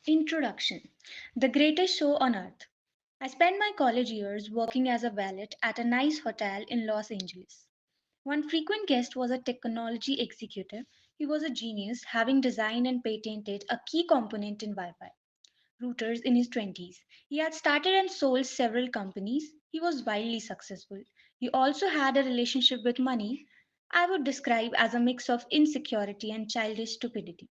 Introduction. The greatest show on earth. I spent my college years working as a valet at a nice hotel in Los Angeles. One frequent guest was a technology executive. He was a genius, having designed and patented a key component in Wi Fi routers in his 20s. He had started and sold several companies. He was wildly successful. He also had a relationship with money I would describe as a mix of insecurity and childish stupidity.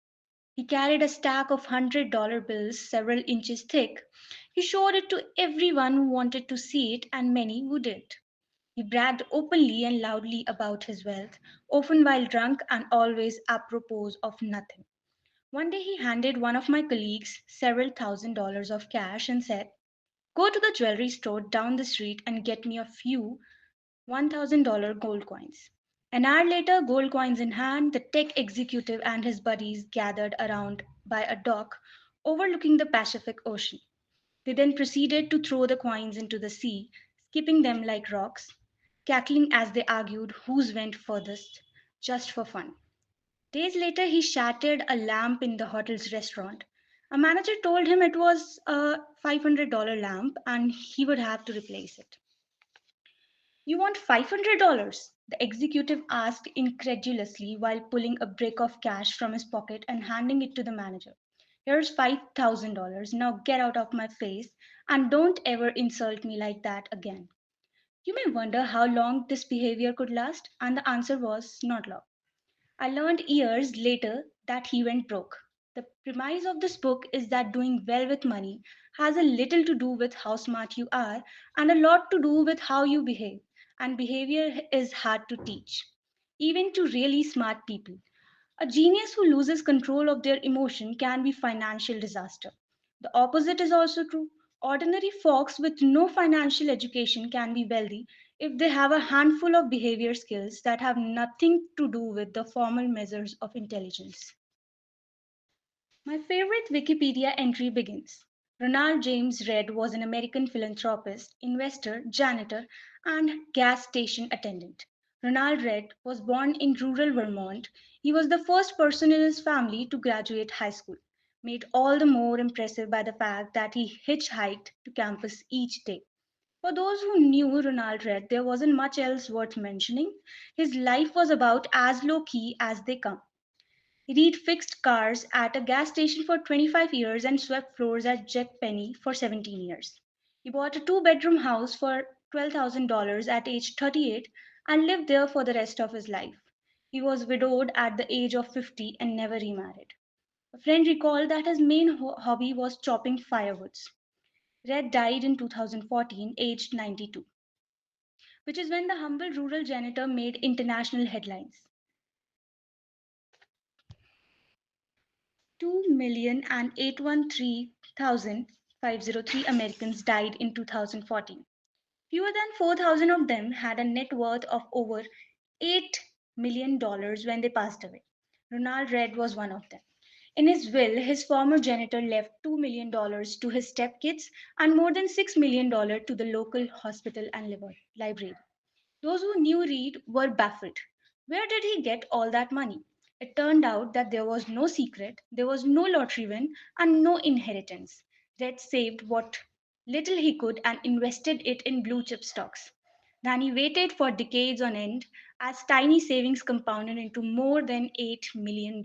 He carried a stack of $100 bills several inches thick. He showed it to everyone who wanted to see it and many who didn't. He bragged openly and loudly about his wealth, often while drunk and always apropos of nothing. One day he handed one of my colleagues several $1,000s of cash and said, "Go to the jewelry store down the street and get me a few $1,000 gold coins." An hour later, gold coins in hand, the tech executive and his buddies gathered around by a dock overlooking the Pacific Ocean. They then proceeded to throw the coins into the sea, skipping them like rocks, cackling as they argued whose went furthest, just for fun. Days later, he shattered a lamp in the hotel's restaurant. A manager told him it was a $500 lamp and he would have to replace it. "You want $500?" the executive asked incredulously while pulling a brick of cash from his pocket and handing it to the manager. "Here's $5,000. Now get out of my face and don't ever insult me like that again." You may wonder how long this behavior could last, and the answer was not long. I learned years later that he went broke. The premise of this book is that doing well with money has a little to do with how smart you are and a lot to do with how you behave. And behavior is hard to teach, even to really smart people. A genius who loses control of their emotion can be financial disaster. The opposite is also true. Ordinary folks with no financial education can be wealthy if they have a handful of behavior skills that have nothing to do with the formal measures of intelligence. My favorite Wikipedia entry begins. Ronald James Reed was an American philanthropist, investor, janitor, and gas station attendant. Ronald Reed was born in rural Vermont. He was the first person in his family to graduate high school, made all the more impressive by the fact that he hitchhiked to campus each day. For those who knew Ronald Reed, there wasn't much else worth mentioning. His life was about as low key as they come. Reed fixed cars at a gas station for 25 years and swept floors at Jack Penny for 17 years. He bought a two-bedroom house for $12,000 at age 38 and lived there for the rest of his life. He was widowed at the age of 50 and never remarried. A friend recalled that his main hobby was chopping firewoods. Red died in 2014, aged 92, which is when the humble rural janitor made international headlines. 2,813,503 Americans died in 2014. Fewer than 4,000 of them had a net worth of over $8 million when they passed away. Ronald Reed was one of them. In his will, his former janitor left $2 million to his stepkids and more than $6 million to the local hospital and library. Those who knew Reed were baffled. Where did he get all that money? It turned out that there was no secret, there was no lottery win, and no inheritance. Reed saved what little he could and invested it in blue chip stocks. Then he waited for decades on end as tiny savings compounded into more than $8 million.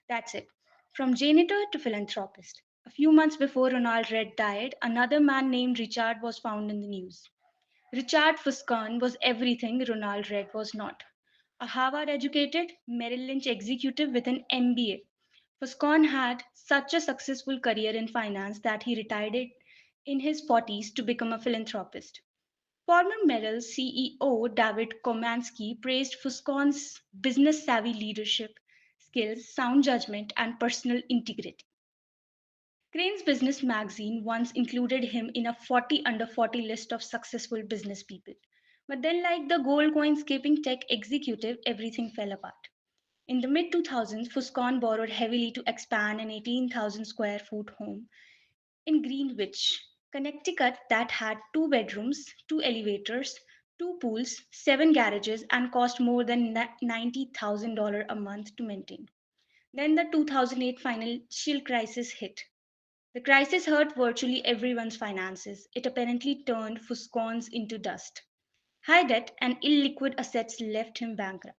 That's it. From janitor to philanthropist. A few months before Ronald Reed died, another man named Richard was found in the news. Richard Fuscon was everything Ronald Reed was not. A Harvard educated Merrill Lynch executive with an MBA. Fuscon had such a successful career in finance that he retired in his 40s to become a philanthropist. Former Merrill CEO David Komansky praised Fuscon's business savvy leadership skills, sound judgment, and personal integrity. Crane's Business magazine once included him in a 40 under 40 list of successful business people. But then, like the gold coin skipping tech executive, everything fell apart. In the mid 2000s, Fuscon borrowed heavily to expand an 18,000 square foot home in Greenwich, Connecticut that had two bedrooms, two elevators, two pools, seven garages, and cost more than $90,000 a month to maintain. Then the 2008 financial crisis hit. The crisis hurt virtually everyone's finances. It apparently turned Fuscons into dust. High debt and illiquid assets left him bankrupt.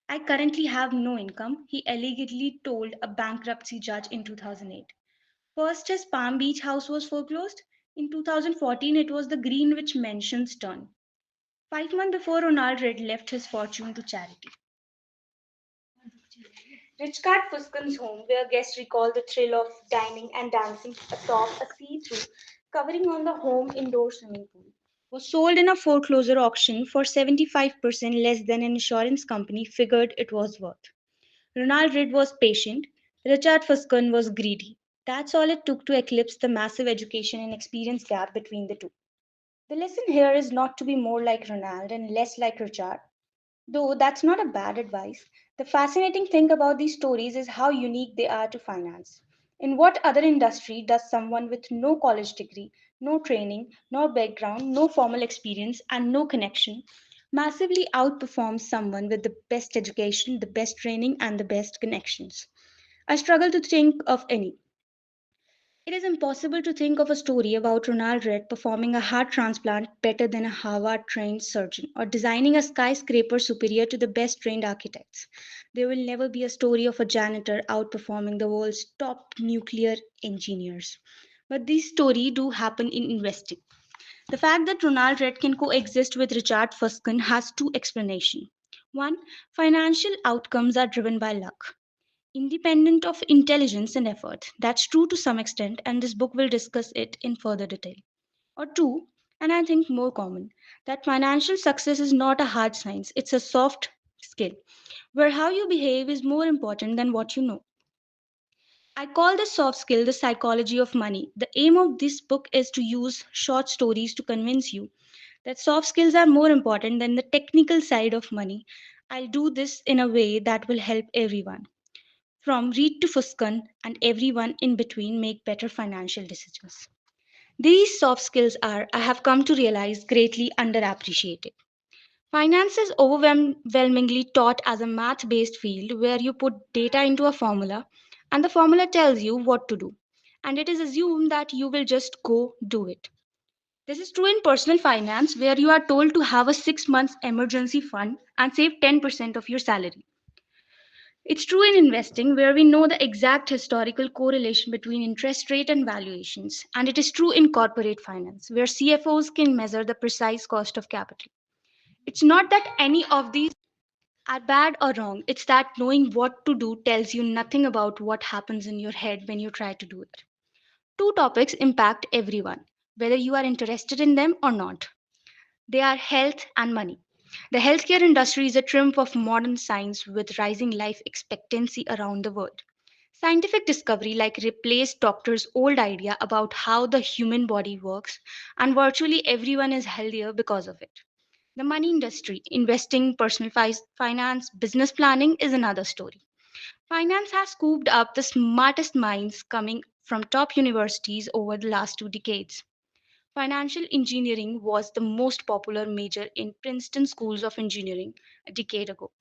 I currently have no income, he allegedly told a bankruptcy judge in 2008. First, his Palm Beach house was foreclosed. In 2014, it was the Greenwich Mansion's turn. 5 months before, Ronald Reid left his fortune to charity. Richcard Fuskin's home, where guests recall the thrill of dining and dancing atop a see-through covering on the home indoor swimming pool, was sold in a foreclosure auction for 75% less than an insurance company figured it was worth. Ronald Reid was patient, Richard Fuskin was greedy. That's all it took to eclipse the massive education and experience gap between the two. The lesson here is not to be more like Ronald and less like Richard. Though that's not a bad advice, the fascinating thing about these stories is how unique they are to finance. In what other industry does someone with no college degree, no training, no background, no formal experience, and no connection massively outperform someone with the best education, the best training, and the best connections? I struggle to think of any. It is impossible to think of a story about Ronald Reid performing a heart transplant better than a Harvard trained surgeon or designing a skyscraper superior to the best trained architects. There will never be a story of a janitor outperforming the world's top nuclear engineers. But these stories do happen in investing. The fact that Ronald Reid can coexist with Richard Fuskin has two explanations. One, financial outcomes are driven by luck independent of intelligence and effort. That's true to some extent, and this book will discuss it in further detail. Or two, and I think more common, that financial success is not a hard science, it's a soft skill, where how you behave is more important than what you know. I call this soft skill the psychology of money. The aim of this book is to use short stories to convince you that soft skills are more important than the technical side of money. I'll do this in a way that will help everyone from Reed to Fuskan and everyone in between make better financial decisions. These soft skills are, I have come to realize, greatly underappreciated. Finance is overwhelmingly taught as a math based field where you put data into a formula and the formula tells you what to do. And it is assumed that you will just go do it. This is true in personal finance where you are told to have a 6 months emergency fund and save 10% of your salary. It's true in investing, where we know the exact historical correlation between interest rate and valuations. And it is true in corporate finance, where CFOs can measure the precise cost of capital. It's not that any of these are bad or wrong, it's that knowing what to do tells you nothing about what happens in your head when you try to do it. Two topics impact everyone, whether you are interested in them or not. They are health and money. The healthcare industry is a triumph of modern science with rising life expectancy around the world. Scientific discovery like replaced doctors' old idea about how the human body works, and virtually everyone is healthier because of it. The money industry, investing, personal finance, business planning is another story. Finance has scooped up the smartest minds coming from top universities over the last 2 decades. Financial engineering was the most popular major in Princeton schools of engineering a decade ago.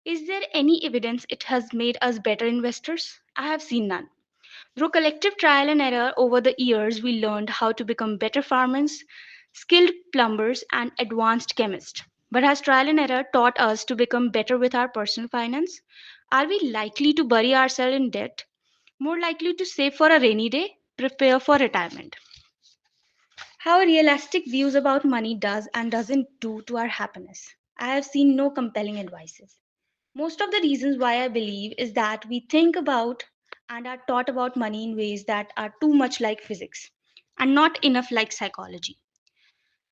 Is there any evidence it has made us better investors? I have seen none. Through collective trial and error over the years, we learned how to become better farmers, skilled plumbers, and advanced chemists. But has trial and error taught us to become better with our personal finance? Are we likely to bury ourselves in debt? More likely to save for a rainy day? Prepare for retirement? How realistic views about money does and doesn't do to our happiness. I have seen no compelling advices. Most of the reasons why I believe is that we think about and are taught about money in ways that are too much like physics and not enough like psychology.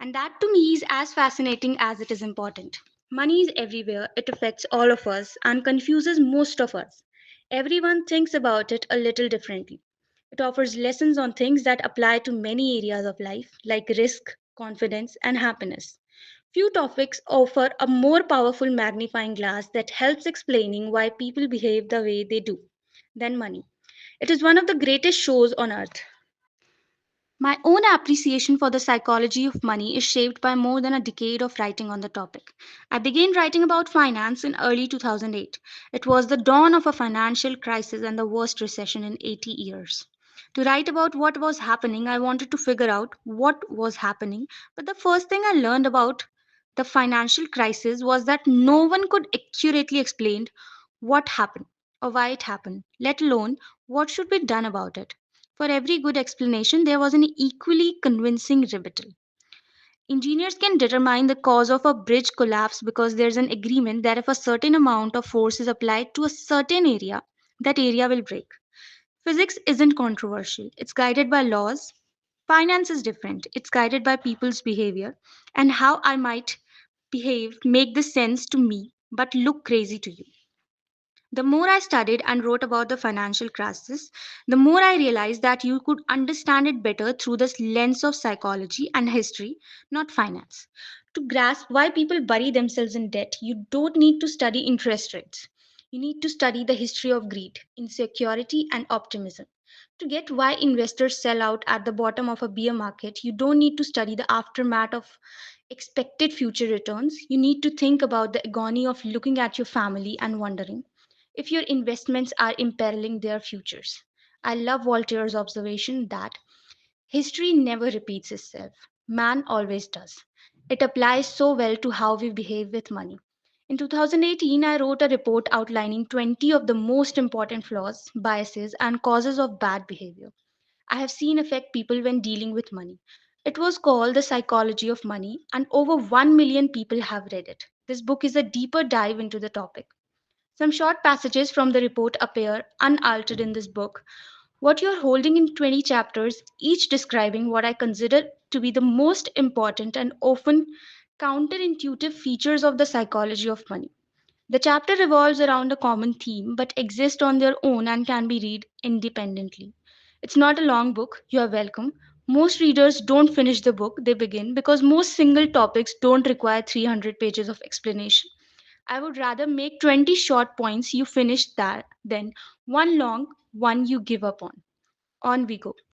And that to me is as fascinating as it is important. Money is everywhere, it affects all of us and confuses most of us. Everyone thinks about it a little differently. It offers lessons on things that apply to many areas of life, like risk, confidence, and happiness. Few topics offer a more powerful magnifying glass that helps explaining why people behave the way they do than money. It is one of the greatest shows on earth. My own appreciation for the psychology of money is shaped by more than a decade of writing on the topic. I began writing about finance in early 2008. It was the dawn of a financial crisis and the worst recession in 80 years. To write about what was happening, I wanted to figure out what was happening. But the first thing I learned about the financial crisis was that no one could accurately explain what happened or why it happened, let alone what should be done about it. For every good explanation, there was an equally convincing rebuttal. Engineers can determine the cause of a bridge collapse because there's an agreement that if a certain amount of force is applied to a certain area, that area will break. Physics isn't controversial, it's guided by laws. Finance is different, it's guided by people's behavior and how I might behave make this sense to me but look crazy to you. The more I studied and wrote about the financial crisis, the more I realized that you could understand it better through this lens of psychology and history, not finance. To grasp why people bury themselves in debt, you don't need to study interest rates. You need to study the history of greed, insecurity, and optimism. To get why investors sell out at the bottom of a bear market, you don't need to study the aftermath of expected future returns. You need to think about the agony of looking at your family and wondering if your investments are imperiling their futures. I love Voltaire's observation that history never repeats itself, man always does. It applies so well to how we behave with money. In 2018, I wrote a report outlining 20 of the most important flaws, biases, and causes of bad behavior I have seen affect people when dealing with money. It was called The Psychology of Money, and over 1 million people have read it. This book is a deeper dive into the topic. Some short passages from the report appear unaltered in this book. What you're holding in 20 chapters, each describing what I consider to be the most important and often counterintuitive features of the psychology of money. The chapter revolves around a common theme but exist on their own and can be read independently. It's not a long book, you are welcome. Most readers don't finish the book, they begin because most single topics don't require 300 pages of explanation. I would rather make 20 short points you finish that than one long one you give up on. On we go.